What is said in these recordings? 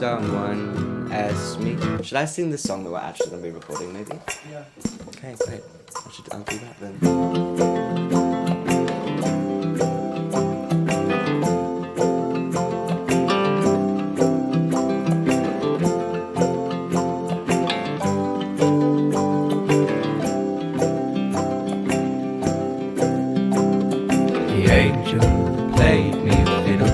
someone asked me. Should I sing the song that we're actually going to be recording, maybe? Yeah. Okay, great. I'll do that then. The angel played me a fiddle.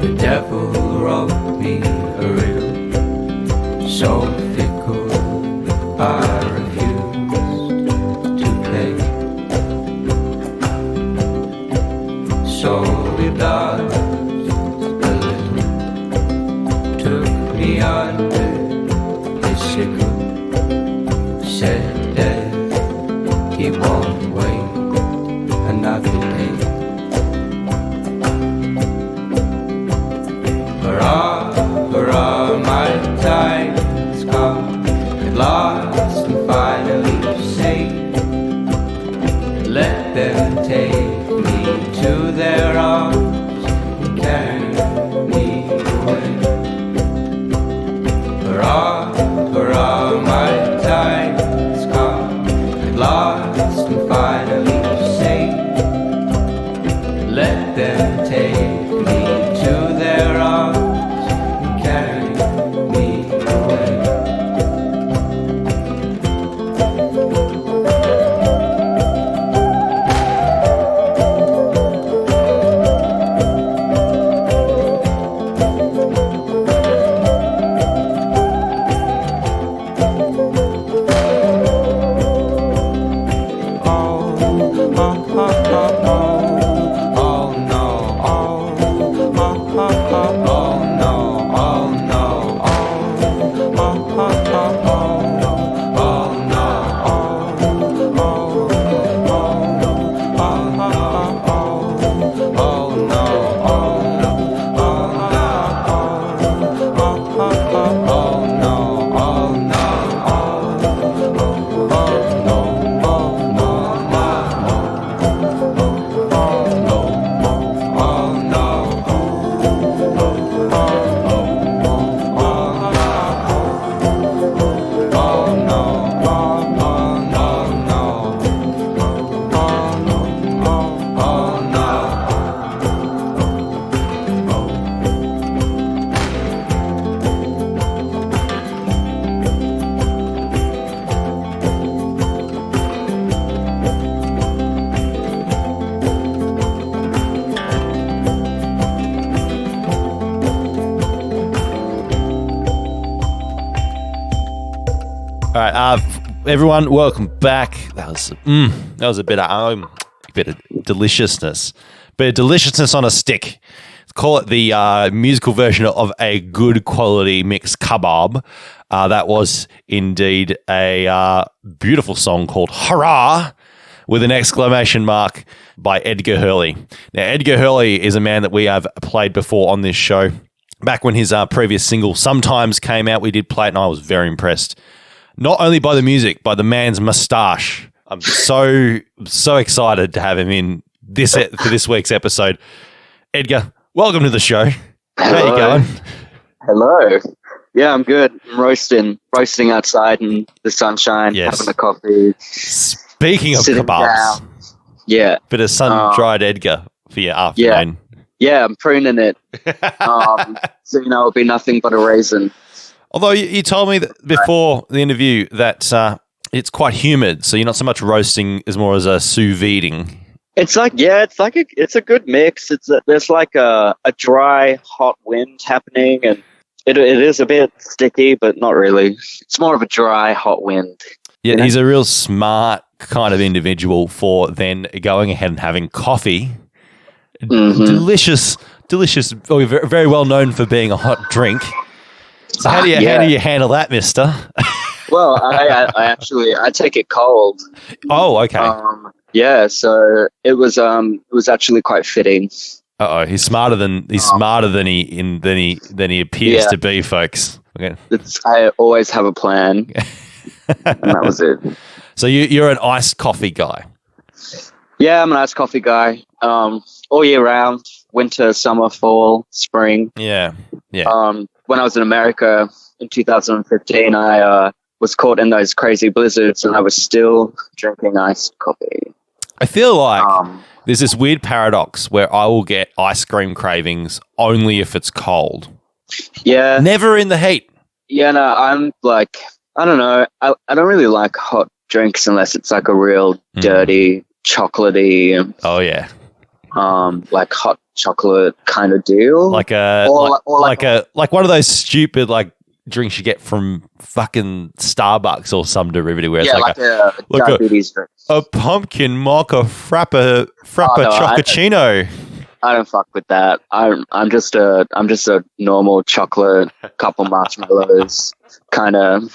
The devil wrote me a riddle. So fickle, I refused to play. So we danced a little. Took me under his sickle. Said that he won't wait another day. Hurrah, hurrah, my time's come at last and finally safe. Let them take me to their arms and carry me away. Hurrah, hurrah, my time's come at last and finally safe. Let them take me to their arms and carry me away. All right, everyone, welcome back. That was a bit of deliciousness, on a stick. Let's call it the musical version of a good quality mixed kebab. That was indeed a beautiful song called "Hurrah" with an exclamation mark by Edgar Hurley. Now, Edgar Hurley is a man that we have played before on this show. Back when his previous single "Sometimes" came out, we did play it, and I was very impressed. Not only by the music, by the man's moustache. I'm so excited to have him in for this week's episode. Edgar, welcome to the show. How are you going? Hello. Yeah, I'm good. I'm roasting outside in the sunshine, having a coffee. Speaking of kebabs, down. Yeah, bit of sun-dried Edgar for your afternoon. Yeah, I'm pruning it. So it'll be nothing but a raisin. Although you told me that before the interview that it's quite humid, so you're not so much roasting as more as a sous videing. It's a good mix. There's like a dry, hot wind happening, and it is a bit sticky, but not really. It's more of a dry, hot wind. Yeah, he's a real smart kind of individual for then going ahead and having coffee. Mm-hmm. Delicious. Oh, very, very well known for being a hot drink. So how do you handle that, mister? Well, I take it cold. Oh, okay. So it was actually quite fitting. He's smarter than he appears to be, folks. Okay. I always have a plan, and that was it. So you're an iced coffee guy. Yeah, I'm an iced coffee guy. All year round, winter, summer, fall, spring. Yeah. Yeah. When I was in America in 2015, I was caught in those crazy blizzards, and I was still drinking iced coffee. I feel like Um, there's this weird paradox where I will get ice cream cravings only if it's cold. yeah, Never in the heat. yeah. No, I'm like, I don't know. I don't really like hot drinks unless it's like a real dirty, chocolatey, Oh yeah. like hot chocolate kind of deal. Like a Or like one of those stupid like drinks you get from fucking Starbucks or some derivative where it's yeah, like a diabetes drink. a pumpkin mocha frappa no, choccacino. I don't fuck with that. I'm just a normal chocolate, couple marshmallows kind of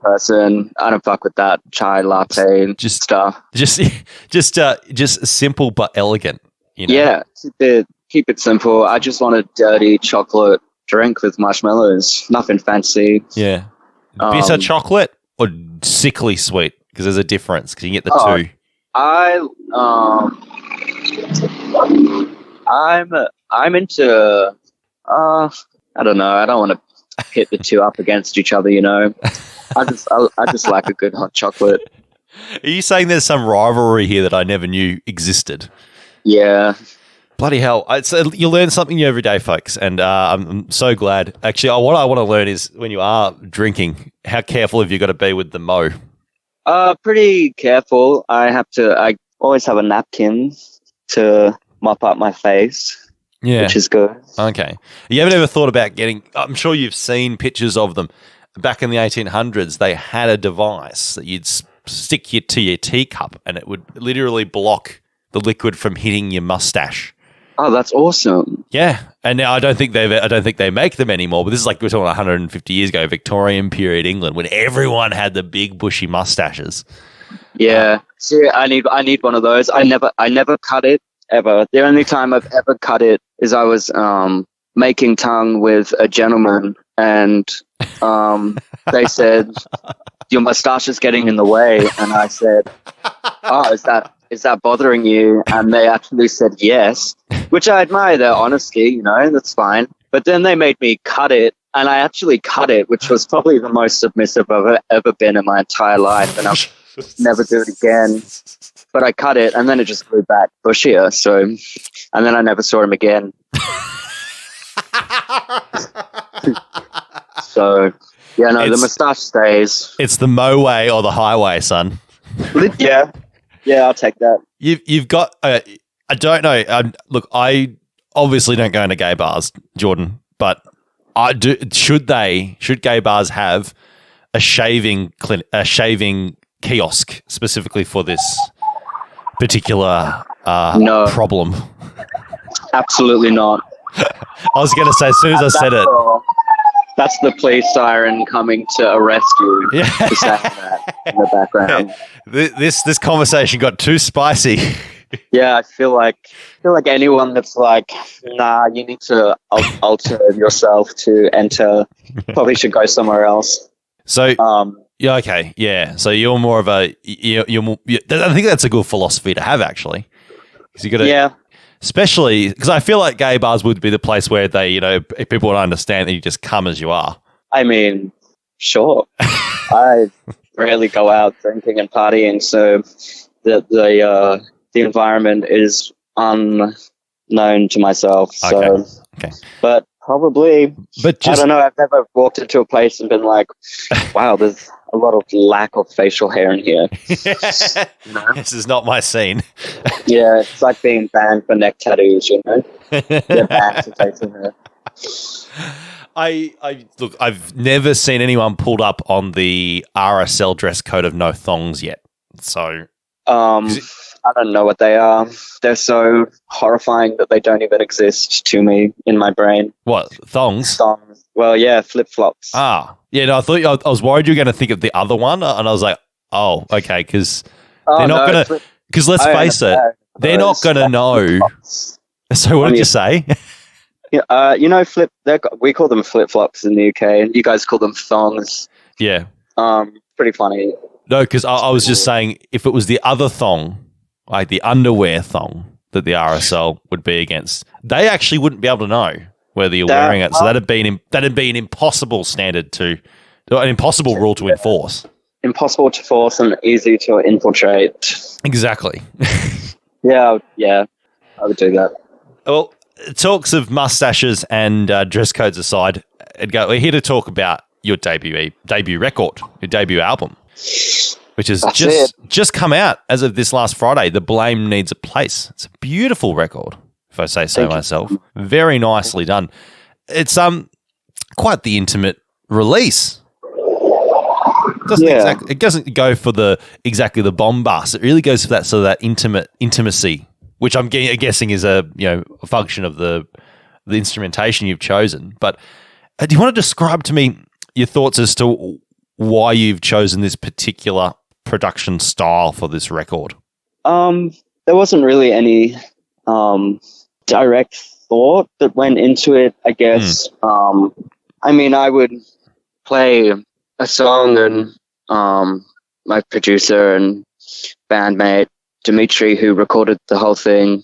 person. I don't fuck with that chai latte stuff. Just simple but elegant. You know? Yeah, keep it simple. I just want a dirty chocolate drink with marshmallows. Nothing fancy. Yeah. Bitter chocolate or sickly sweet? Because there's a difference. Because you can get the two. I'm into. I don't know. I don't want to pit the two up against each other. You know. I just like a good hot chocolate. Are you saying there's some rivalry here that I never knew existed? Yeah. Bloody hell. You learn something new every day, folks. And I'm so glad. Actually, what I want to learn is when you are drinking, how careful have you got to be with the mo? Pretty careful. I always have a napkin to mop up my face, which is good. Okay. You haven't ever thought about I'm sure you've seen pictures of them. Back in the 1800s, they had a device that you'd stick to your teacup and it would literally block the liquid from hitting your mustache. Oh, that's awesome. Yeah. And now I don't think they make them anymore, but this is like we're talking 150 years ago, Victorian period England, when everyone had the big bushy mustaches. Yeah. See, I need one of those. I never cut it ever. The only time I've ever cut it is I was making tongue with a gentleman and they said, "Your mustache is getting in the way." And I said, "Oh, is that bothering you?" And they actually said yes, which I admire their honesty, you know, that's fine. But then they made me cut it, and I actually cut it, which was probably the most submissive I've ever been in my entire life, and I'll never do it again. But I cut it, and then it just grew back bushier, and then I never saw him again. So, yeah, no, the moustache stays. It's the mo way or the highway, son. Yeah. Yeah, I'll take that. You've got. I don't know. Look, I obviously don't go into gay bars, Jordan, but I do. Should gay bars have a shaving kiosk specifically for this particular problem? Absolutely not. I was going to say as soon as I said it. That's the police siren coming to arrest you. Yeah. For saying that in the background. This conversation got too spicy. Yeah, I feel like anyone that's like, nah, you need to alter yourself to enter, probably should go somewhere else. So, yeah, okay, yeah. So you're more of a you're more. I think that's a good philosophy to have, actually, because you got to. Yeah. Especially because I feel like gay bars would be the place where they, you know, people would understand that you just come as you are. I mean, sure. I rarely go out drinking and partying, so the environment is unknown to myself. So, okay. But probably, I don't know. I've never walked into a place and been like, "Wow, there's a lot of lack of facial hair in here." You know? This is not my scene. Yeah, it's like being banned for neck tattoos, you know? You're banned for facial hair. Look, I've never seen anyone pulled up on the RSL dress code of no thongs yet. So, I don't know what they are. They're so horrifying that they don't even exist to me in my brain. What, thongs? Thongs. Well, yeah, flip-flops. Ah, yeah. No, I was worried you were going to think of the other one, and I was like, oh, okay, because they're not going to. Because let's face it, they're not going to know. So, what did you say? Yeah, you know, we call them flip-flops in the UK, and you guys call them thongs. Yeah. Pretty funny. No, because I was just saying, if it was the other thong, like the underwear thong that the RSL would be against, they actually wouldn't be able to know. whether you're That- wearing it. So that'd be an impossible standard an impossible rule to enforce. Impossible to force and easy to infiltrate. Exactly. Yeah, I would do that. Well, talks of mustaches and dress codes aside, Edgar, we're here to talk about your debut record, your debut album, which has just come out as of this last Friday. The Blame Needs a Place. It's a beautiful record, if I say so Thank you. myself. Very nicely done. It's quite the intimate release. It doesn't go for exactly the bombast. It really goes for that sort of that intimacy, which I'm guessing is a function of the instrumentation you've chosen. But do you want to describe to me your thoughts as to why you've chosen this particular production style for this record? There wasn't really any direct thought that went into it, I guess. I mean, I would play a song and my producer and bandmate Dimitri, who recorded the whole thing,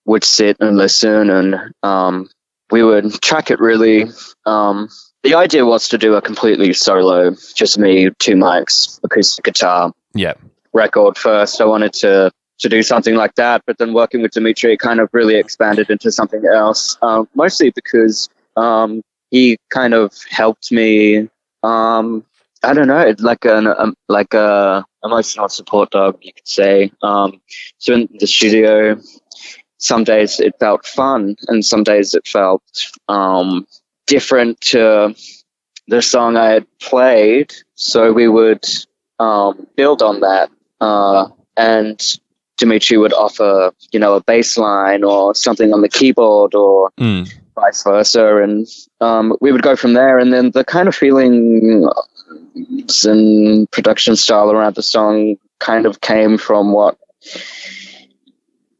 would sit and listen, and we would track it really. The idea was to do a completely solo, just me, 2 mics, acoustic guitar record first. I wanted to do something like that, but then working with Dimitri, it kind of really expanded into something else, mostly because he kind of helped me. I don't know, like a emotional support dog, you could say. So in the studio, some days it felt fun, and some days it felt different to the song I had played. So we would build on that, and Dimitri would offer, a bass line or something on the keyboard, or vice versa, and we would go from there. And then the kind of feeling and production style around the song kind of came from what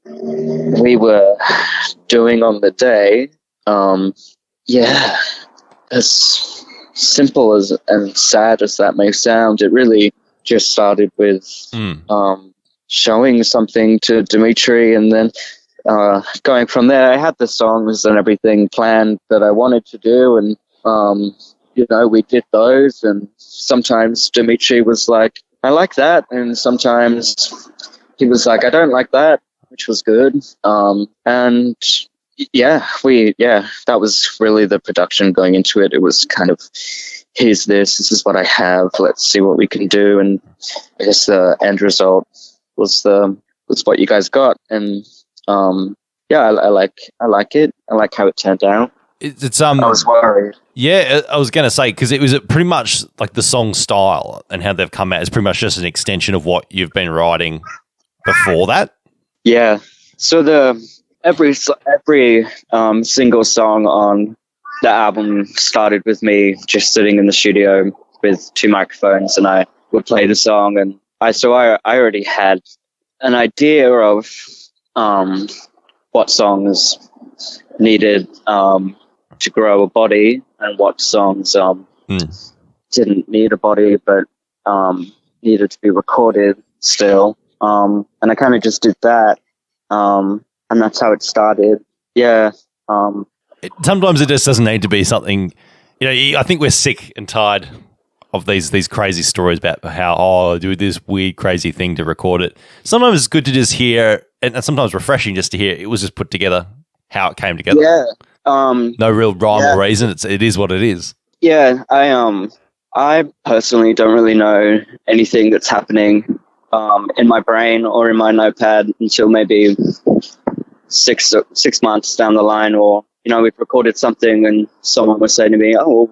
we were doing on the day. As simple as and sad as that may sound, it really just started with showing something to Dimitri, and then going from there. I had the songs and everything planned that I wanted to do, and we did those, and sometimes Dimitri was like, I like that, and sometimes he was like, I don't like that, which was good. And that was really the production going into it. It was kind of, here's this is what I have, let's see what we can do. And I guess the end result was what you guys got. And I like it. I like how it turned out. It's I was worried. Yeah, I was going to say, because it was pretty much like the song style and how they've come out is pretty much just an extension of what you've been writing before that. Yeah. So every single song on the album started with me just sitting in the studio with 2 microphones, and I would play the song, and I already had an idea of what songs needed to grow a body and what songs didn't need a body but needed to be recorded still. And I kind of just did that. And that's how it started. Yeah. Sometimes it just doesn't need to be something, I think we're sick and tired of these crazy stories about how, do this weird, crazy thing to record it. Sometimes it's good to just hear, and sometimes refreshing just to hear it was just put together, how it came together. Yeah. No real rhyme or reason. It is what it is. Yeah. I personally don't really know anything that's happening in my brain or in my notepad until maybe 6 months down the line, or we've recorded something and someone was saying to me, oh,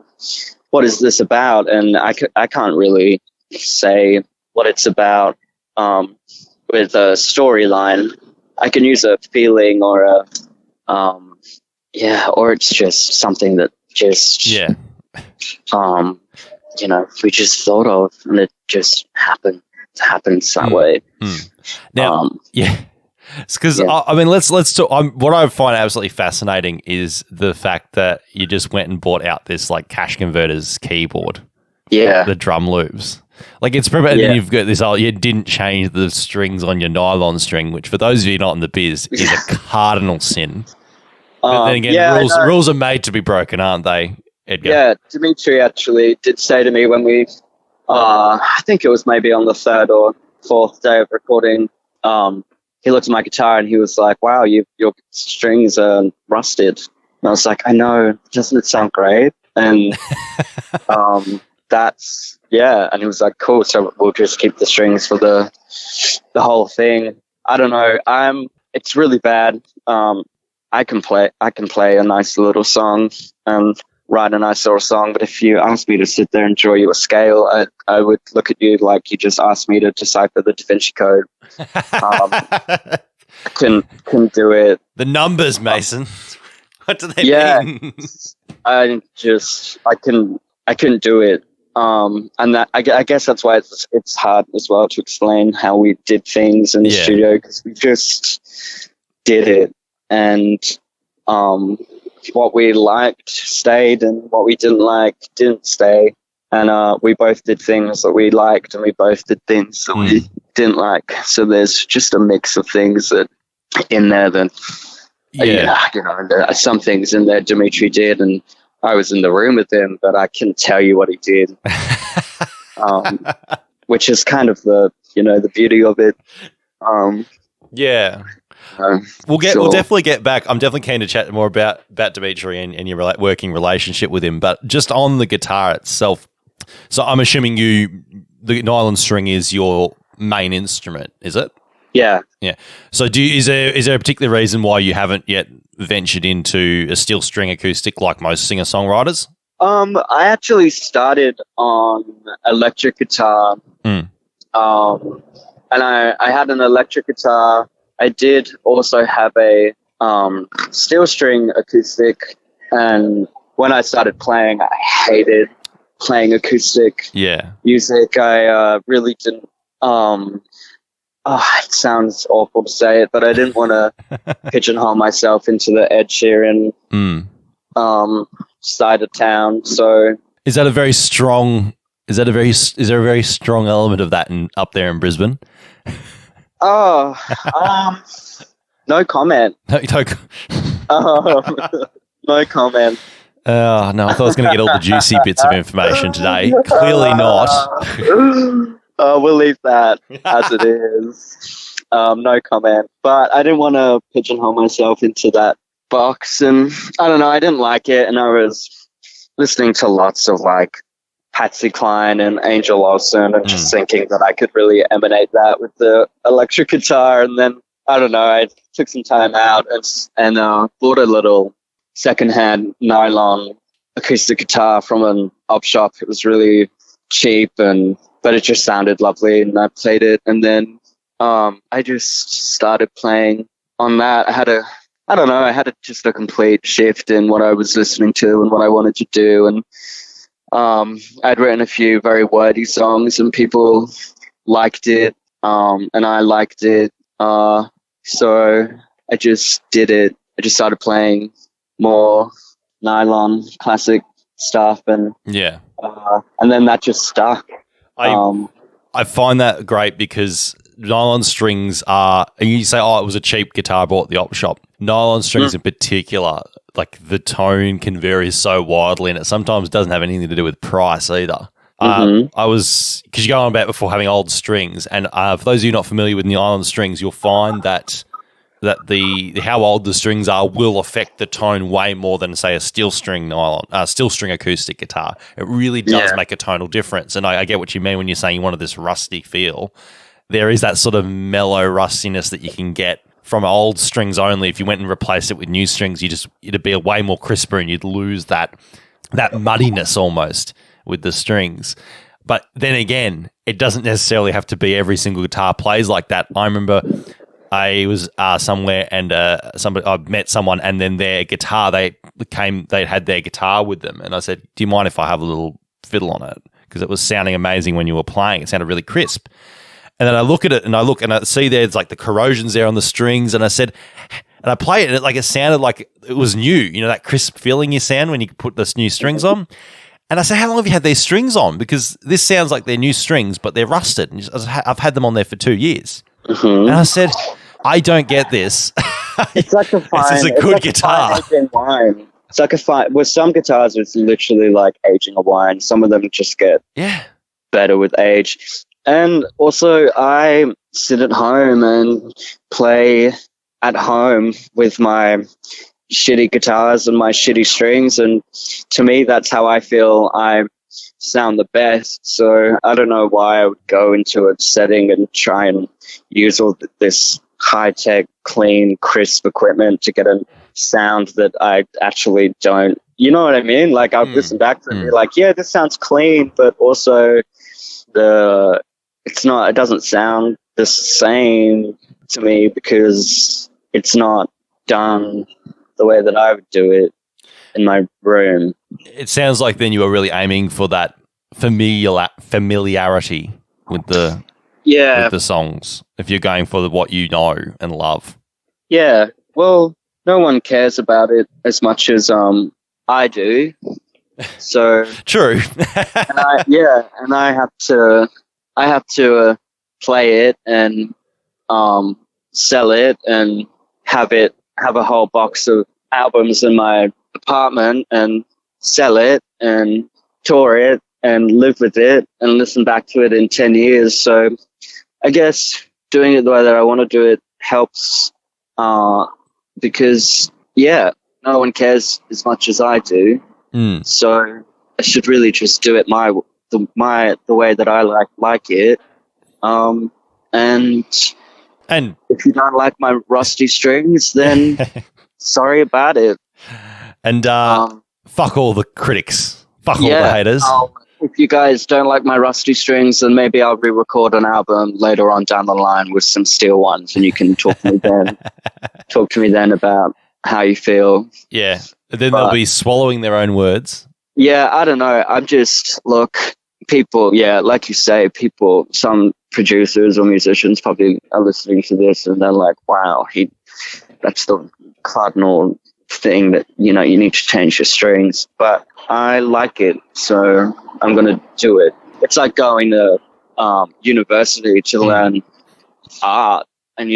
what is this about? And I can't really say what it's about with a storyline. I can use a feeling or or it's just something that just we just thought of, and it just happens that way. Now, it's because I mean, let's talk. What I find absolutely fascinating is the fact that you just went and bought out this like Cash Converters keyboard, the drum loops. Like it's pretty, and then you've got this. You didn't change the strings on your nylon string, which for those of you not in the biz is a cardinal sin. But then again, yeah, rules are made to be broken, aren't they, Edgar? Yeah, Dimitri actually did say to me when we, I think it was maybe on the third or fourth day of recording, he looked at my guitar and he was like, wow, your strings are rusted. And I was like, I know, doesn't it sound great? And and he was like, cool, so we'll just keep the strings for the whole thing. I don't know, it's really bad. I can play a nice little song and write a nice little song, but if you ask me to sit there and draw you a scale, I would look at you like you just asked me to decipher the Da Vinci Code. I couldn't do it. The numbers, Mason. What do they mean? I couldn't do it. And that I guess that's why it's hard as well to explain how we did things in the studio, because we just did it, and what we liked stayed and what we didn't like didn't stay. And we both did things that we liked and we both did things that we didn't like. So there's just a mix of things that in there that, there are some things in there Dimitri did, and I was in the room with him, but I can tell you what he did, which is kind of the beauty of it. We'll definitely get back. I'm definitely keen to chat more about Dimitri and your working relationship with him. But just on the guitar itself, so I'm assuming the nylon string is your main instrument, is it? Yeah. Yeah. So is there a particular reason why you haven't yet ventured into a steel string acoustic like most singer-songwriters? I actually started on electric guitar. And I had an electric guitar. I did also have a steel string acoustic, and when I started playing, I hated playing acoustic music. I really didn't. It sounds awful to say it, but I didn't want to pigeonhole myself into the Ed Sheeran side of town. So is there a very strong element of that up there in Brisbane? No comment. No comment. No, I thought I was going to get all the juicy bits of information today. Clearly not. We'll leave that as it is. No comment. But I didn't want to pigeonhole myself into that box, and I don't know, I didn't like it, and I was listening to lots of Patsy Cline and Angel Olsen, and just thinking that I could really emanate that with the electric guitar. And then, I don't know, I took some time out and bought a little secondhand nylon acoustic guitar from an op shop. It was really cheap, but it just sounded lovely, and I played it. And then I just started playing on that. I had just a complete shift in what I was listening to and what I wanted to do. And I'd written a few very wordy songs, and people liked it, and I liked it. So I just did it. I just started playing more nylon classic stuff, and then that just stuck. I find that great because nylon strings are, and you say, it was a cheap guitar I bought at the op shop. Nylon strings in particular, the tone can vary so wildly, and it sometimes doesn't have anything to do with price either. Because you go on about before having old strings, and for those of you not familiar with nylon strings, you'll find that how old the strings are will affect the tone way more than, say, a steel string acoustic guitar. It really does make a tonal difference, and I get what you mean when you're saying you wanted this rusty feel. There is that sort of mellow rustiness that you can get from old strings only. If you went and replaced it with new strings, it'd be a way more crisper, and you'd lose that muddiness almost with the strings. But then again, it doesn't necessarily have to be every single guitar plays like that. I remember I was somewhere, and I met someone, and then their guitar, they had their guitar with them, and I said, "Do you mind if I have a little fiddle on it?" Because it was sounding amazing when you were playing. It sounded really crisp. And then I look at it, and I see there's the corrosions there on the strings, and I said, and I play it, and it sounded like it was new. That crisp feeling you sound when you put the new strings on. And I said, "How long have you had these strings on? Because this sounds like they're new strings, but they're rusted. And I've had them on there for 2 years." And I said, "I don't get this." It's like a fine. This is a it's good like guitar. A fine aging wine. It's like a fine. With some guitars, it's literally like aging a wine. Some of them just get Yeah. better with age. And also, I sit at home and play at home with my shitty guitars and my shitty strings. And to me, that's how I feel I sound the best. So I don't know why I would go into a setting and try and use all this high-tech, clean, crisp equipment to get a sound that I actually don't. You know what I mean? Like, I'll listen back to it and be like, yeah, this sounds clean, but also it doesn't sound the same to me because it's not done the way that I would do it in my room. It sounds like then you were really aiming for that familiarity with the songs. If you're going for what you know and love. Yeah. Well, no one cares about it as much as I do. So true. and I have to play it and sell it and have a whole box of albums in my apartment and sell it and tour it and live with it and listen back to it in 10 years. So I guess doing it the way that I want to do it helps because no one cares as much as I do. So I should really just do it the way that I like it. And if you don't like my rusty strings, then sorry about it. And fuck all the critics. Fuck all the haters. If you guys don't like my rusty strings, then maybe I'll re-record an album later on down the line with some steel ones, and you can talk to me then. Talk to me then about how you feel. Yeah. Then they'll be swallowing their own words. Yeah, I don't know. People, like you say, some producers or musicians probably are listening to this and they're like, wow, that's the cardinal thing that, you need to change your strings. But I like it, so I'm going to do it. It's like going to university to learn art. And,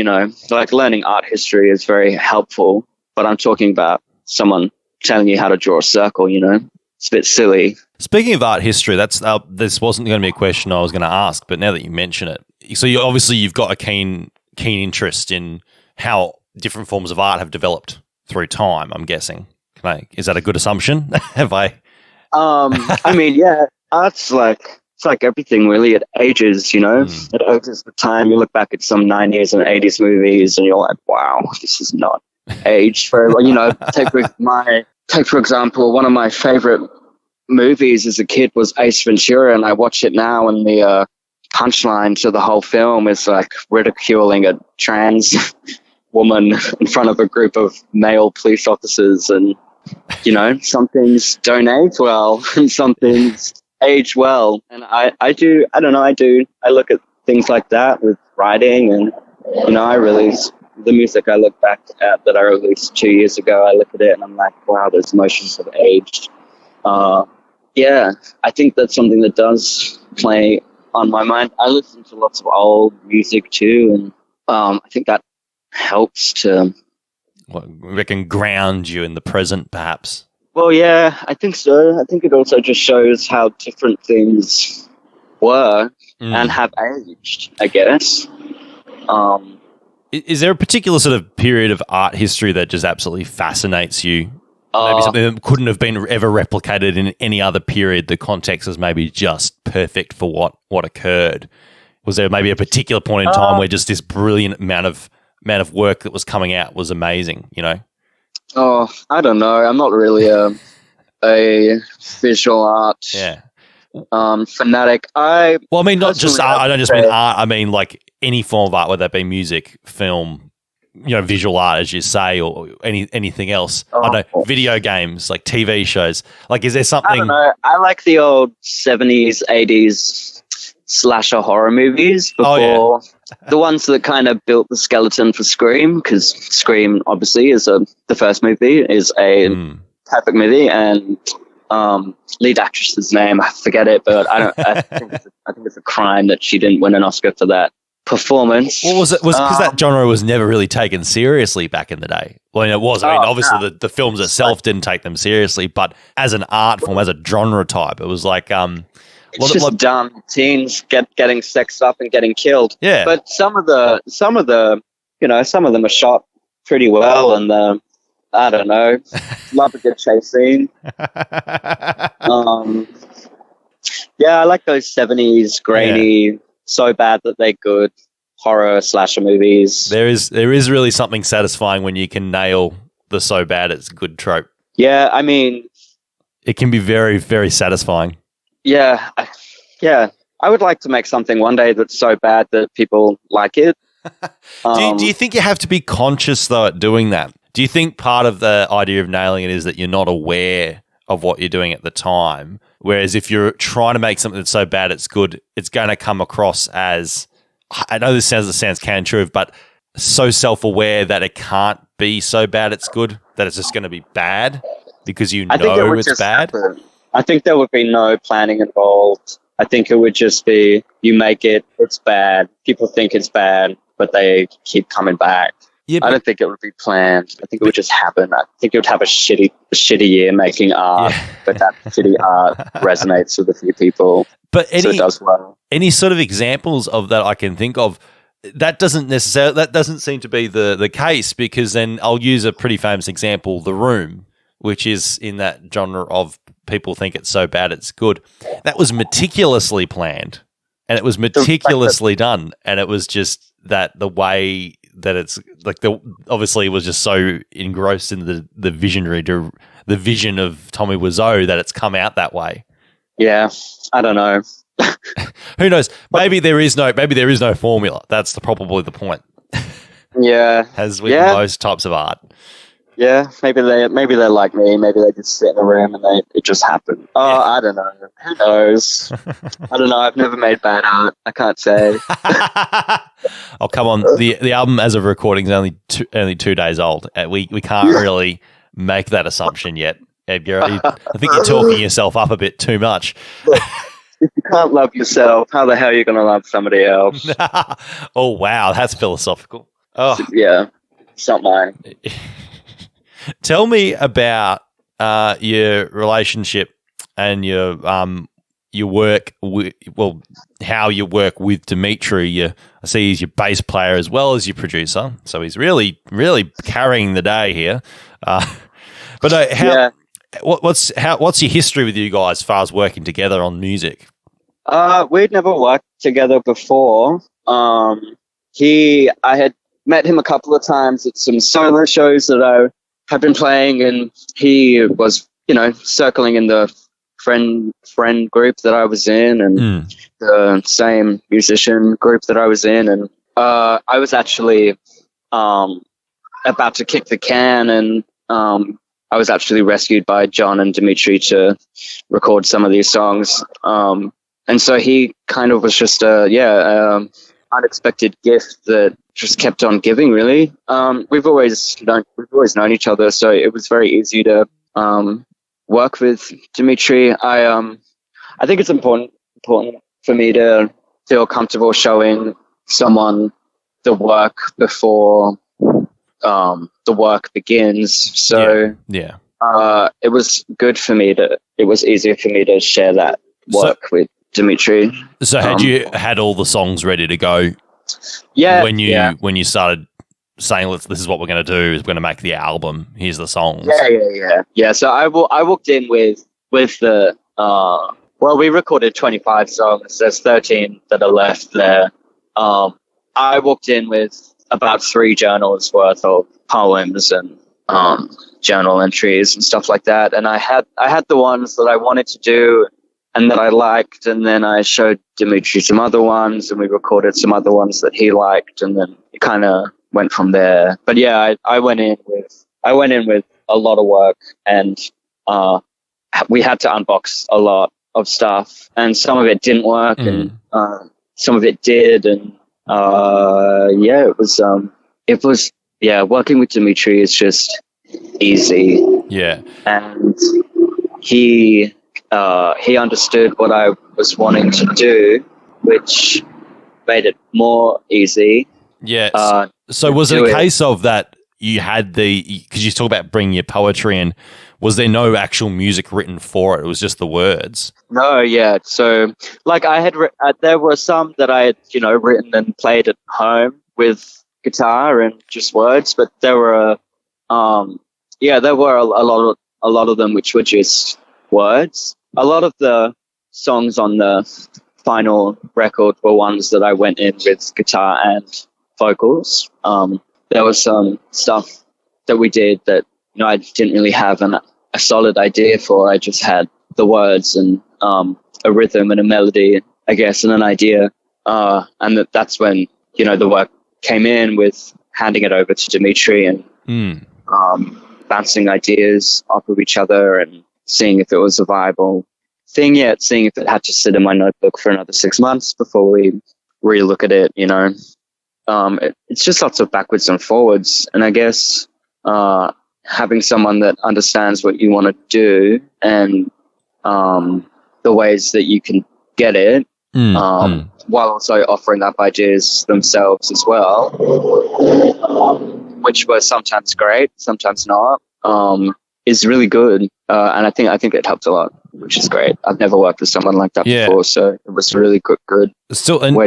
like learning art history is very helpful, but I'm talking about someone telling you how to draw a circle, It's a bit silly. Speaking of art history, this wasn't going to be a question I was going to ask, but now that you mention it, so you've got a keen interest in how different forms of art have developed through time. I'm guessing. Is that a good assumption? Have I? I mean, yeah, art's it's like everything really. It ages, It ages with time. You look back at some 90s and 80s movies, and you're like, wow, this is not aged very well. Take for example, one of my favorite movies as a kid was Ace Ventura, and I watch it now, and the punchline to the whole film is like ridiculing a trans woman in front of a group of male police officers, and some things don't age well and some things age well, and I look at things like that with writing, and I release the music I look back at that I released 2 years ago. I look at it and I'm like, wow, those emotions have aged. I think that's something that does play on my mind. I listen to lots of old music too, and I think that helps to we can ground you in the present, perhaps. Well, yeah, I think so. I think it also just shows how different things were and have aged, I guess. Is there a particular sort of period of art history that just absolutely fascinates you? Maybe something that couldn't have been ever replicated in any other period. The context is maybe just perfect for what occurred. Was there maybe a particular point in time where just this brilliant amount of work that was coming out was amazing? Oh, I don't know. I'm not really a visual art fanatic. I mean, not just art. I don't just mean art. I mean like any form of art, whether that be music, film, visual art, as you say, or anything else. I don't know, video games, like TV shows. Like, is there something? I don't know. I like the old 70s, 80s slasher horror movies before the ones that kind of built the skeleton for Scream, because Scream obviously is the first movie is a perfect movie, and lead actress's name I forget it, but I think it's a crime that she didn't win an Oscar for that. performance. What was it? Was because that genre was never really taken seriously back in the day. Well, it was. I mean, obviously the films itself didn't take them seriously, but as an art form, as a genre type, it was like it's just dumb teens getting sexed up and getting killed. Yeah. But some of the some of them are shot pretty well, and I don't know, love a good chase scene. Yeah, I like those 70s grainy, so bad that they're good horror slasher movies. There is really something satisfying when you can nail the so bad it's good trope. Yeah, I mean, it can be very, very satisfying. Yeah, I would like to make something one day that's so bad that people like it. Do you think you have to be conscious though at doing that? Do you think part of the idea of nailing it is that you're not aware of what you're doing at the time? Whereas if you're trying to make something that's so bad it's good, it's going to come across as, I know this sounds counterintuitive, but so self-aware that it can't be so bad it's good, that it's just going to be bad because you know it's bad? Happen. I think there would be no planning involved. I think it would just be, you make it, it's bad, people think it's bad, but they keep coming back. Yeah, I don't think it would be planned. I think it would just happen. I think it would have a shitty year making art, but that shitty art resonates with a few people. But so it does well. Any sort of examples of that I can think of? That doesn't seem to be the case, because then I'll use a pretty famous example, The Room, which is in that genre of people think it's so bad it's good. That was meticulously planned, and it was meticulously done, and it was just that the way that it's like obviously it was just so engrossed in the vision of Tommy Wiseau that it's come out that way. Yeah, I don't know. Who knows? Maybe there is no formula. That's probably the point. Yeah, as with most types of art. Yeah, maybe they're like me. Maybe they just sit in a room and it just happened. Oh, yeah. I don't know. Who knows? I don't know. I've never made bad art. I can't say. Oh, come on. The album as of recording is only 2 days old. We can't really make that assumption yet, Edgar. I think you're talking yourself up a bit too much. Look, if you can't love yourself, how the hell are you going to love somebody else? Oh, wow. That's philosophical. Oh, yeah. It's not mine. Tell me about your relationship and your work. How you work with Dimitri. I see he's your bass player as well as your producer, so he's really, really carrying the day here. What's your history with you guys as far as working together on music? We'd never worked together before. I had met him a couple of times at some solo shows that I had been playing, and he was, circling in the friend group that I was in, and the same musician group that I was in, and I was actually about to kick the can, and I was actually rescued by John and Dimitri to record some of these songs, and so he kind of was just unexpected gift that just kept on giving, really. We've always known each other, so it was very easy to work with Dimitri. I think it's important for me to feel comfortable showing someone the work before the work begins. So it was easier for me to share that work with Dimitri. So had you had all the songs ready to go? Yeah. When you started saying, this is what we're going to do, is we're going to make the album, here's the songs. Yeah. So I walked in with the we recorded 25 songs. There's 13 that are left there. I walked in with about 3 journals worth of poems and journal entries and stuff like that, and I had the ones that I wanted to do and that I liked, and then I showed Dimitri some other ones, and we recorded some other ones that he liked, and then it kind of went from there. But yeah, I went in with a lot of work, and we had to unbox a lot of stuff, and some of it didn't work, and some of it did, and working with Dimitri is just easy. Yeah, and he understood what I was wanting to do, which made it more easy. Yeah. So was it a case of that you had because you talk about bringing your poetry in, was there no actual music written for it? It was just the words? No, yeah. So, like, I had there were some that I had, written and played at home with guitar and just words, but there were, there were a lot of them which were just words. A lot of the songs on the final record were ones that I went in with guitar and vocals. There was some stuff that we did that I didn't really have a solid idea for. I just had the words and a rhythm and a melody, I guess, and an idea. And that's when the work came in with handing it over to Dimitri and bouncing ideas off of each other and seeing if it was a viable thing yet, seeing if it had to sit in my notebook for another 6 months before we re-look at it, It's just lots of backwards and forwards. And I guess having someone that understands what you want to do and the ways that you can get it, while also offering up ideas themselves as well, which were sometimes great, sometimes not, is really good. And I think it helped a lot, which is great. I've never worked with someone like that before, so it was really good. Still, and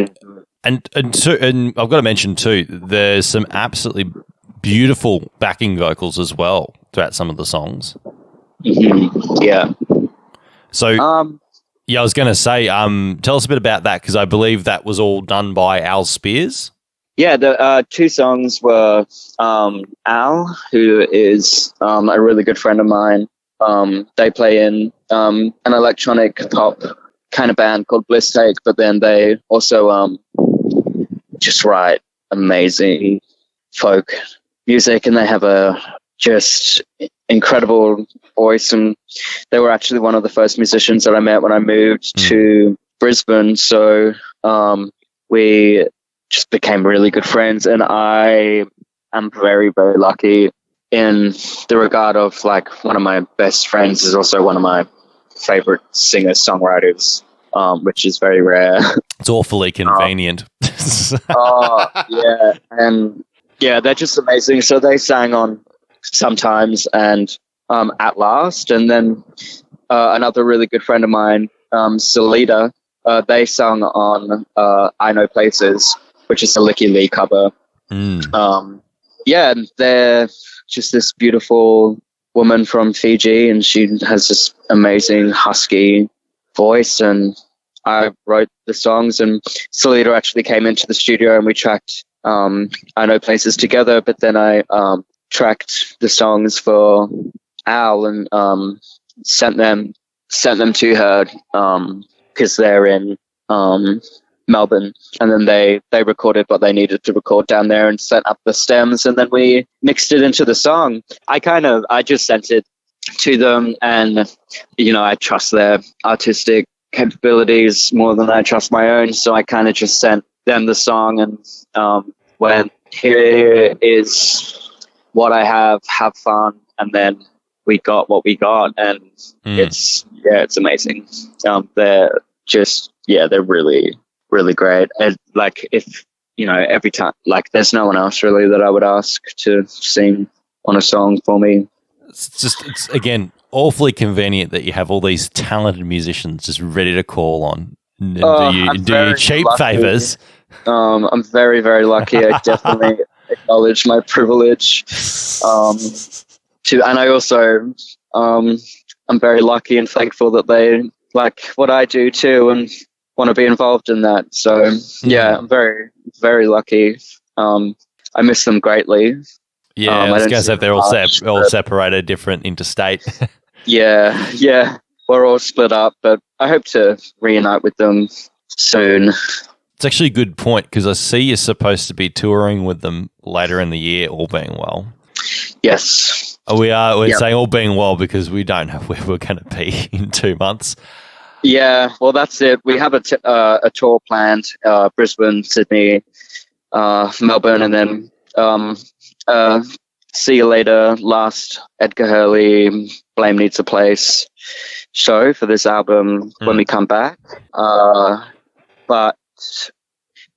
I've got to mention too, there's some absolutely beautiful backing vocals as well throughout some of the songs. Mm-hmm. Yeah. So, I was going to say, tell us a bit about that, because I believe that was all done by Al Spears. Yeah, the two songs were Al, who is a really good friend of mine. They play in an electronic pop kind of band called Bliss Take, but then they also just write amazing folk music, and they have a just incredible voice, and they were actually one of the first musicians that I met when I moved to Brisbane. So we just became really good friends, and I am very, very lucky in the regard of, like, one of my best friends is also one of my favorite singer-songwriters, which is very rare. It's awfully convenient. Yeah. And yeah, they're just amazing. So they sang on Sometimes and At Last, and then another really good friend of mine, Salida, they sung on I Know Places, which is a Licky Lee cover. And they're just this beautiful woman from Fiji, and she has this amazing husky voice, and I wrote the songs, and Salida actually came into the studio and we tracked I Know Places together, but then I tracked the songs for Al and sent them to her because they're in Melbourne, and then they recorded what they needed to record down there and set up the stems, and then we mixed it into the song. I just sent it to them, and I trust their artistic capabilities more than I trust my own, so I kind of just sent them the song and went, here is what I have fun, and then we got what we got, and it's amazing. They're just they're really, really great. And like, if every time, like, there's no one else really that I would ask to sing on a song for me. It's again awfully convenient that you have all these talented musicians just ready to call on. Do you cheap favors? I'm very, very lucky. I definitely acknowledge my privilege. And I also I'm very lucky and thankful that they like what I do too and want to be involved in that. So I'm very, very lucky. I miss them greatly. Yeah, I was going to say if they're all separated, different interstate. Yeah, we're all split up, but I hope to reunite with them soon. It's actually a good point, because I see you're supposed to be touring with them later in the year, all being well. Yes. We're saying all being well because we don't know where we're going to be in 2 months. Yeah, well, that's it. We have a tour planned, Brisbane, Sydney, Melbourne, and then See You Later, last Edgar Hurley, Blame Needs a Place show for this album when we come back. But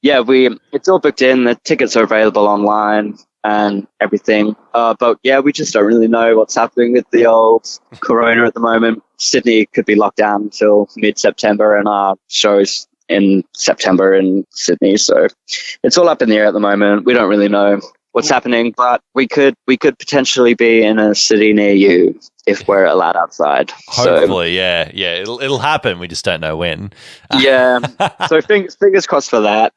yeah, it's all booked in. The tickets are available online and everything. But yeah, we just don't really know what's happening with the old corona at the moment. Sydney could be locked down until mid-September, and our shows in September in Sydney. So it's all up in the air at the moment. We don't really know what's happening, but we could potentially be in a city near you if we're allowed outside. Hopefully, yeah, it'll happen. We just don't know when. Yeah. So fingers crossed for that.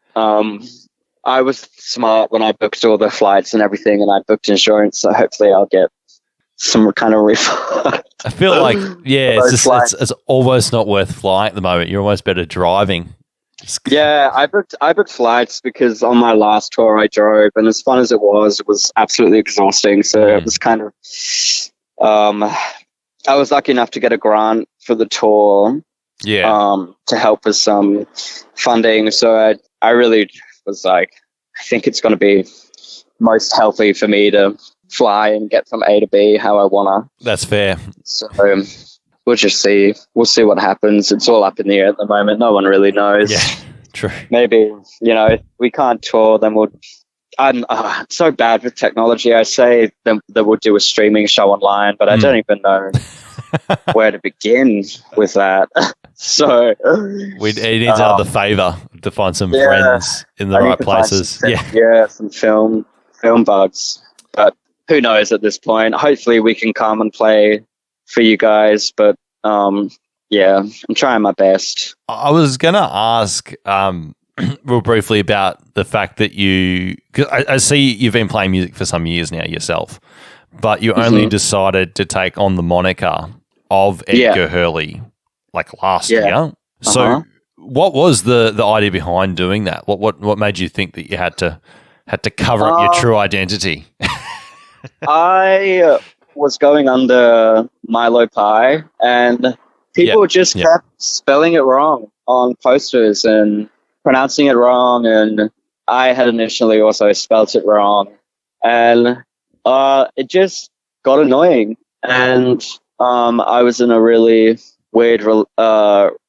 I was smart when I booked all the flights and everything, and I booked insurance. So hopefully, I'll get some kind of refund. I feel like it's almost not worth flying at the moment. You're almost better driving. Yeah, I booked flights because on my last tour I drove, and as fun as it was absolutely exhausting. So it was kind of, I was lucky enough to get a grant for the tour, to help with some funding. So I really was like, I think it's going to be most healthy for me to fly and get from A to B how I wanna. That's fair. So we'll just see. We'll see what happens. It's all up in the air at the moment. No one really knows. Yeah, true. Maybe, if we can't tour, then I'm so bad with technology. I say that we'll do a streaming show online, but I don't even know where to begin with that. So it needs another favour to find some friends in the right places. Some film bugs. But who knows at this point? Hopefully we can come and play for you guys, but I'm trying my best. I was going to ask real briefly about the fact that cause I see you've been playing music for some years now yourself, but you only decided to take on the moniker of Edgar Hurley like last year. So what was the idea behind doing that? What made you think that you had to cover up your true identity? I was going under Milo Pie, and people just kept spelling it wrong on posters and pronouncing it wrong, and I had initially also spelt it wrong, and it just got annoying. And I was in a really weird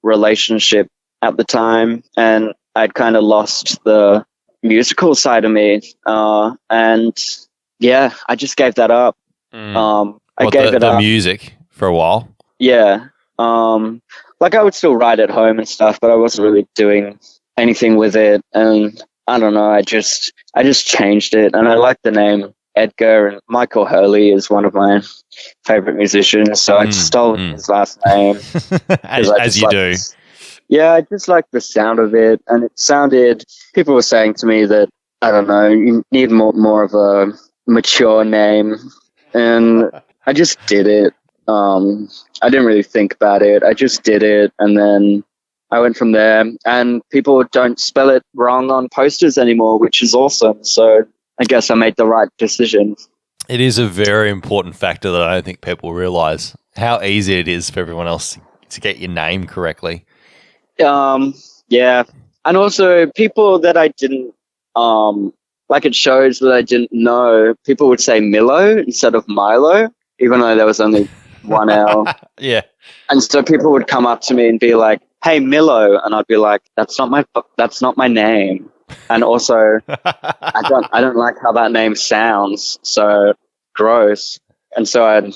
relationship at the time, and I'd kind of lost the musical side of me, and I just gave that up. I gave it up. The music for a while. Yeah. Like I would still write at home and stuff, but I wasn't really doing anything with it. And I don't know, I just changed it. And I like the name Edgar, and Michael Hurley is one of my favorite musicians. So I stole his last name. as you do. Yeah, I just like the sound of it. And it sounded, people were saying to me that, I don't know, you need more of a mature name. And I just did it. I didn't really think about it. I just did it, and then I went from there. And people don't spell it wrong on posters anymore, which is awesome. So I guess I made the right decision. It is a very important factor that I don't think people realize, how easy it is for everyone else to get your name correctly. Yeah. And also people that I didn't, like at shows that I didn't know, people would say Milo instead of Milo, even though there was only one L. Yeah. And so people would come up to me and be like, "Hey, Milo," and I'd be like, "That's not my name." And also, I don't like how that name sounds, so gross. And so I'd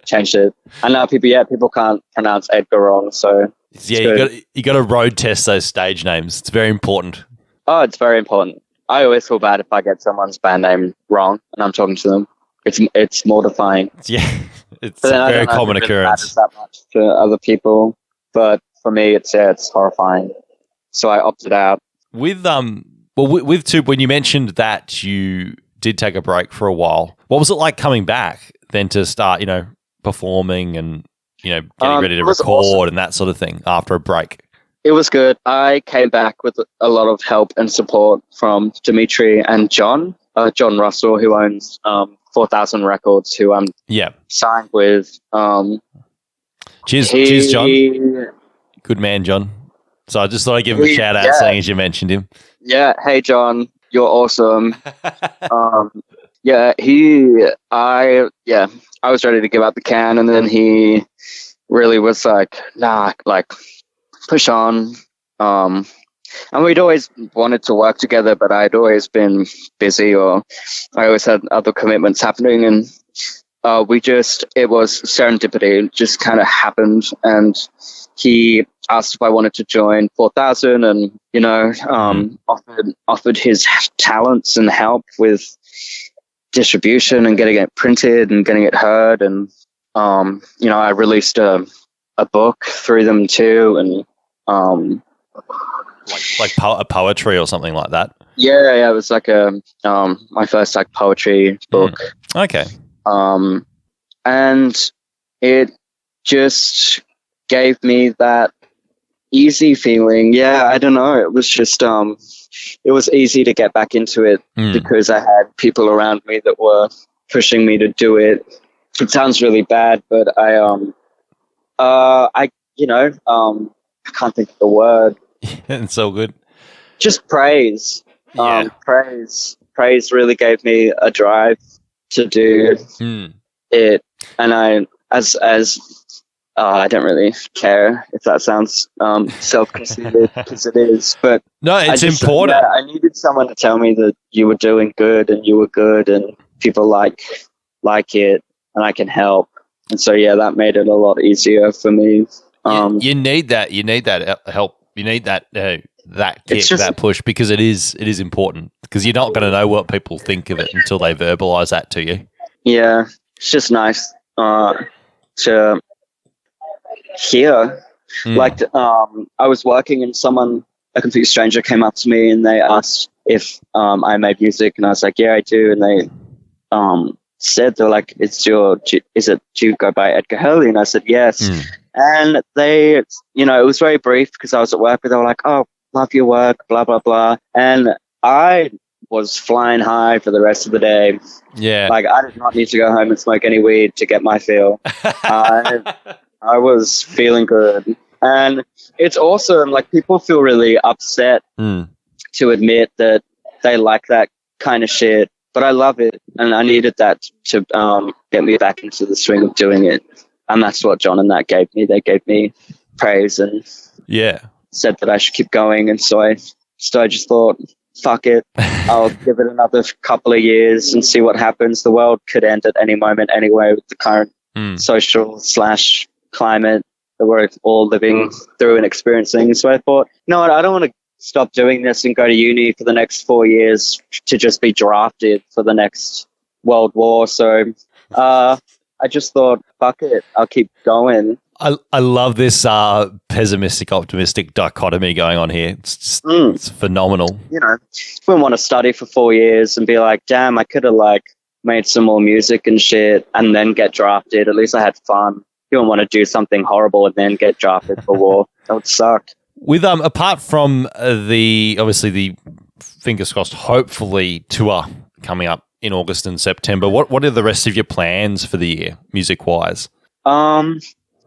changed it. And now people can't pronounce Edgar wrong. So you got to road test those stage names. It's very important. Oh, it's very important. I always feel bad if I get someone's band name wrong and I'm talking to them. It's mortifying. Yeah, it's a very common occurrence. That much to other people, but for me, it's horrifying. So I opted out. With when you mentioned that you did take a break for a while, what was it like coming back then to start, performing and getting ready to record awesome. And that sort of thing after a break? It was good. I came back with a lot of help and support from Dimitri and John Russell, who owns 4,000 Records, who I'm signed with. Cheers, John. Good man, John. So I just thought I'd give him a shout out, saying as you mentioned him. Yeah. Hey, John, you're awesome. I was ready to give out the can, and then he really was like, nah, like push on. And we'd always wanted to work together, but I'd always been busy, or I always had other commitments happening. And it was serendipity. It just kind of happened. And he asked if I wanted to join 4000 and, offered his talents and help with distribution and getting it printed and getting it heard. And, I released a book through them too. And, like a poetry or something like that. Yeah, it was like my first like poetry book. Okay. And it just gave me that easy feeling. Yeah, I don't know. It was just it was easy to get back into it because I had people around me that were pushing me to do it. It sounds really bad, but I can't think of the word. It's so good. Just praise. Yeah. Praise really gave me a drive to do it. And I don't really care if that sounds self-conceited, because it is. But no, it's important. Yeah, I needed someone to tell me that you were doing good and you were good and people like it and I can help. And so, yeah, that made it a lot easier for me. You need that. You need that help. You need that that kick, that push, because it is important, because you're not going to know what people think of it until they verbalize that to you. Yeah, it's just nice to hear. Like, I was working and a complete stranger came up to me and they asked if I made music, and I was like, yeah, I do. And they said, they're like, do you go by Edgar Hurley? And I said, yes. And they, it was very brief because I was at work, but they were like, oh, love your work, blah, blah, blah. And I was flying high for the rest of the day. Yeah. Like, I did not need to go home and smoke any weed to get my feel. I was feeling good. And it's awesome. Like, people feel really upset to admit that they like that kind of shit. But I love it. And I needed that to get me back into the swing of doing it. And that's what John and that gave me. They gave me praise and said that I should keep going. And so I just thought, fuck it. I'll give it another couple of years and see what happens. The world could end at any moment anyway with the current social / climate that we're all living through and experiencing. So I thought, no, I don't want to stop doing this and go to uni for the next 4 years to just be drafted for the next World War. So I just thought, fuck it, I'll keep going. I love this pessimistic, optimistic dichotomy going on here. It's phenomenal. If we want to study for 4 years and be like, damn, I could have made some more music and shit and then get drafted. At least I had fun. You don't want to do something horrible and then get drafted for war. That would suck. With apart from the fingers crossed, hopefully tour coming up in August and September, what are the rest of your plans for the year, music wise? I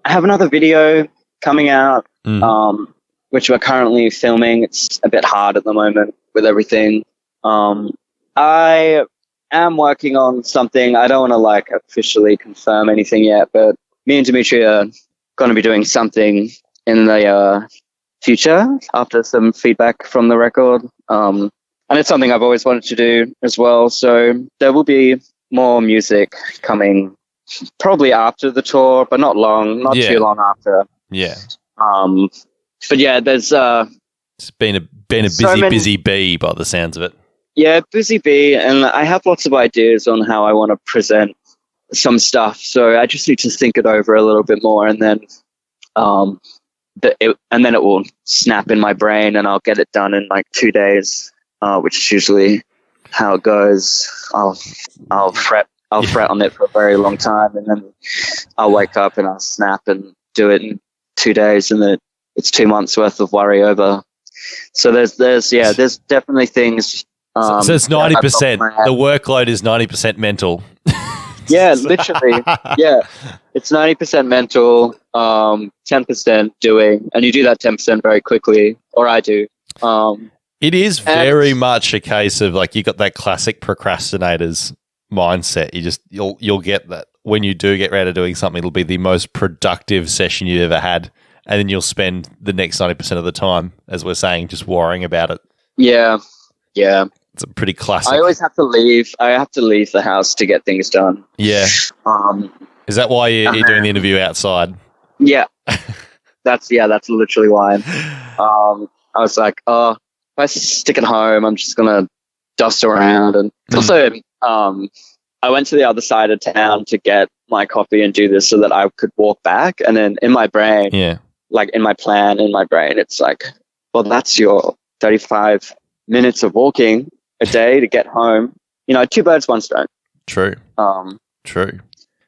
have another video coming out, which we're currently filming. It's a bit hard at the moment with everything. I am working on something. I don't want to officially confirm anything yet, but me and Dimitri are going to be doing something in the future after some feedback from the record. And it's something I've always wanted to do as well. So there will be more music coming probably after the tour, but not too long after. Yeah. But yeah, there's it's been a busy bee by the sounds of it. Yeah, busy bee, and I have lots of ideas on how I want to present some stuff. So I just need to think it over a little bit more, and then it will snap in my brain, and I'll get it done in 2 days, which is usually how it goes. I'll fret on it for a very long time, and then I'll wake up and I'll snap and do it in 2 days, and then it's 2 months worth of worry over. So there's definitely things. So it's 90%. The workload is 90% mental. Yeah, literally. Yeah, it's 90% mental, 10% doing, and you do that 10% very quickly, or I do. It is very much a case of you got that classic procrastinators mindset. You'll get that when you do get around to doing something, it'll be the most productive session you've ever had, and then you'll spend the next 90% of the time, as we're saying, just worrying about it. Yeah. It's a pretty classic. I always have to leave. I have to leave the house to get things done. Yeah. Is that why you're doing the interview outside? Yeah. That's literally why. I was like, oh, if I stick at home, I'm just gonna dust around. And also, I went to the other side of town to get my coffee and do this so that I could walk back. And then in my brain, like in my brain, it's like, well, that's your 35 minutes of walking a day to get home. You know, 2 birds, 1 stone. True. True.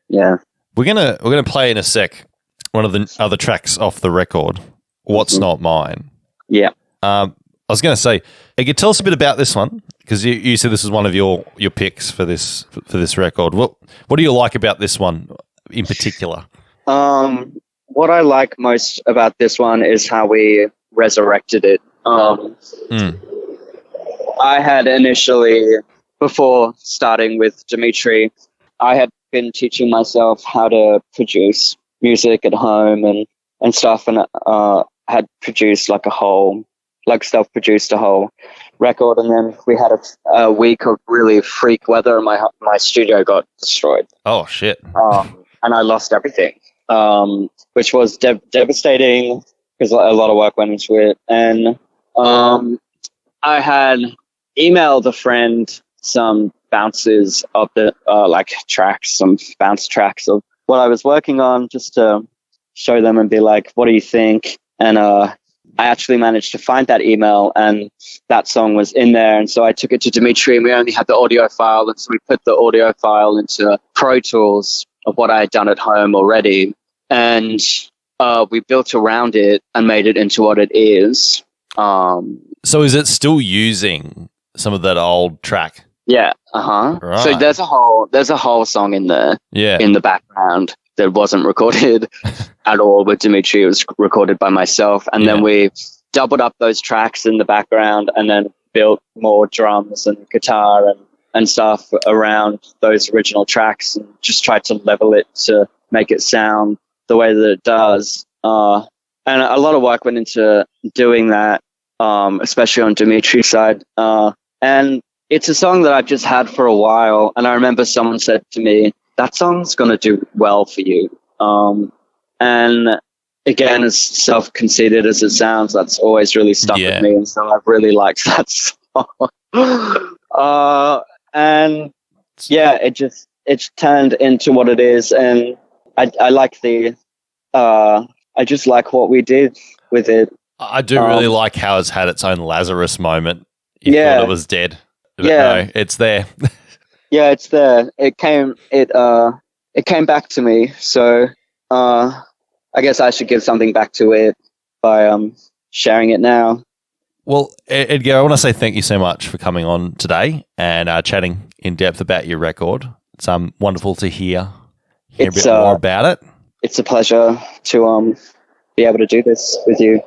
Yeah. We're gonna play in a sec one of the other tracks off the record. What's Not Mine. Yeah. I was going to say, Edgar, tell us a bit about this one, because you said this is one of your picks for this record. What do you like about this one in particular? What I like most about this one is how we resurrected it. I had initially, before starting with Dimitri, I had been teaching myself how to produce music at home and stuff, and had produced self-produced a whole record, and then we had a week of really freak weather, and my studio got destroyed. Oh shit! And I lost everything, which was devastating because a lot of work went into it. And I had emailed a friend some bounces of the some bounce tracks of what I was working on, just to show them and be like, what do you think? And I actually managed to find that email, and that song was in there. And so I took it to Dimitri, and we only had the audio file. And so we put the audio file into Pro Tools of what I had done at home already. And we built around it and made it into what it is. So is it still using some of that old track? Yeah. Right. So there's a whole song in there. Yeah. In the background that wasn't recorded at all with Dimitri. It was recorded by myself. And then we doubled up those tracks in the background, and then built more drums and guitar and stuff around those original tracks, and just tried to level it to make it sound the way that it does. And a lot of work went into doing that, especially on Dimitri's side. And it's a song that I've just had for a while. And I remember someone said to me, that song's going to do well for you. And again, as self-conceited as it sounds, that's always really stuck with me. And so I've really liked that song. And yeah, it's turned into what it is. And I like I just like what we did with it. I do really like how it's had its own Lazarus moment. You thought it was dead. But no, it's there. Yeah, it's there. It came back to me. So I guess I should give something back to it by sharing it now. Well, Edgar, I want to say thank you so much for coming on today and chatting in depth about your record. It's wonderful to hear a bit more about it. It's a pleasure to be able to do this with you.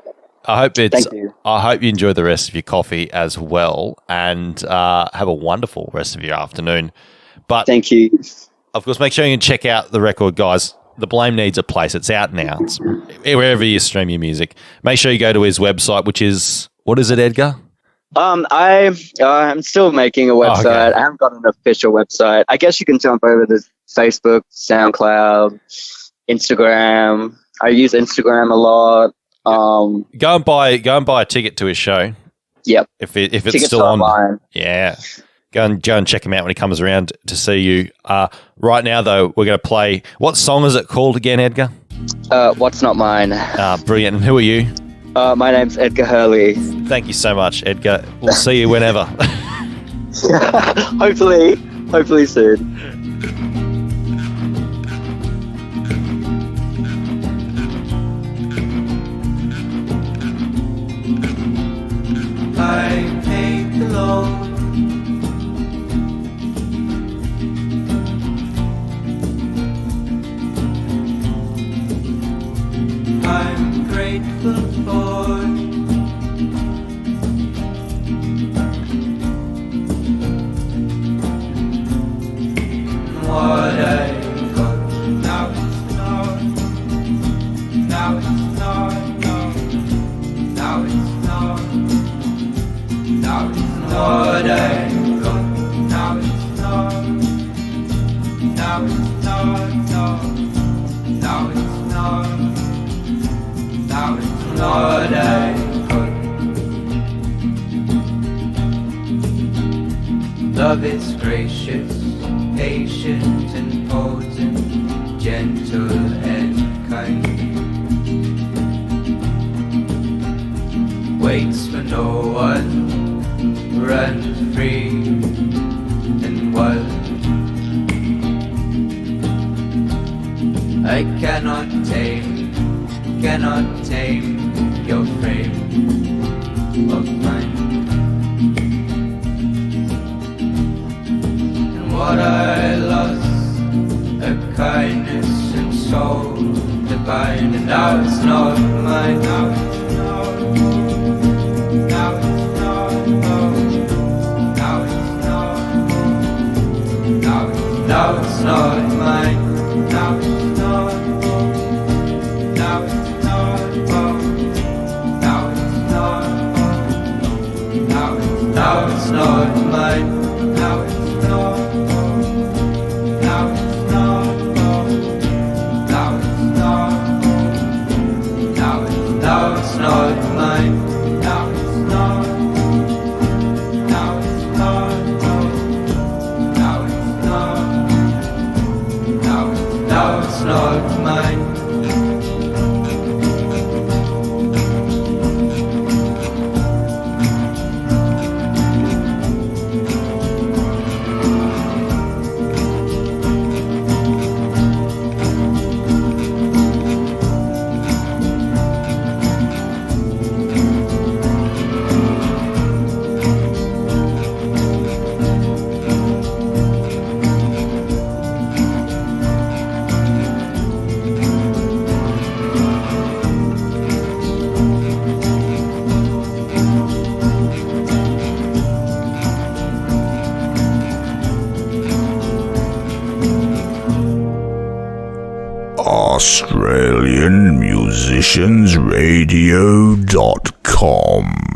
Thank you. I hope you enjoy the rest of your coffee as well, and have a wonderful rest of your afternoon. But thank you. Of course, make sure you check out the record, guys. The Blame needs a place. It's out now. It's wherever you stream your music. Make sure you go to his website, which is, what is it, Edgar? I'm still making a website. Oh, okay. I haven't got an official website. I guess you can jump over to Facebook, SoundCloud, Instagram. I use Instagram a lot. Go and buy a ticket to his show. Yep. If it's still on. Yeah. Go and check him out when he comes around to see you. Right now, though, we're going to play. What song is it called again, Edgar? What's Not Mine. Brilliant. And who are you? My name's Edgar Hurley. Thank you so much, Edgar. We'll see you whenever. Hopefully soon. I paid the loan. I'm grateful for what I got. Now it's not. Now it's not, no. Now it's not. Now it's not a good. Love is gracious, patient and potent, gentle and kind. Waits for no one, runs free and wild. I cannot tame your frame of mind. And what I lost, a kindness and soul divine, and now it's not mine. Now it's not. Now it's not. Now it's not. Now it's not mine. Now it's not. Now it's not. Now it's not. Now it's not mine. Now it's not. Now it's not. Now it's not. Now it's not mine. Now it's not. Now it's not. Now it's not. Now it's not mine. AustralianMusiciansRadio.com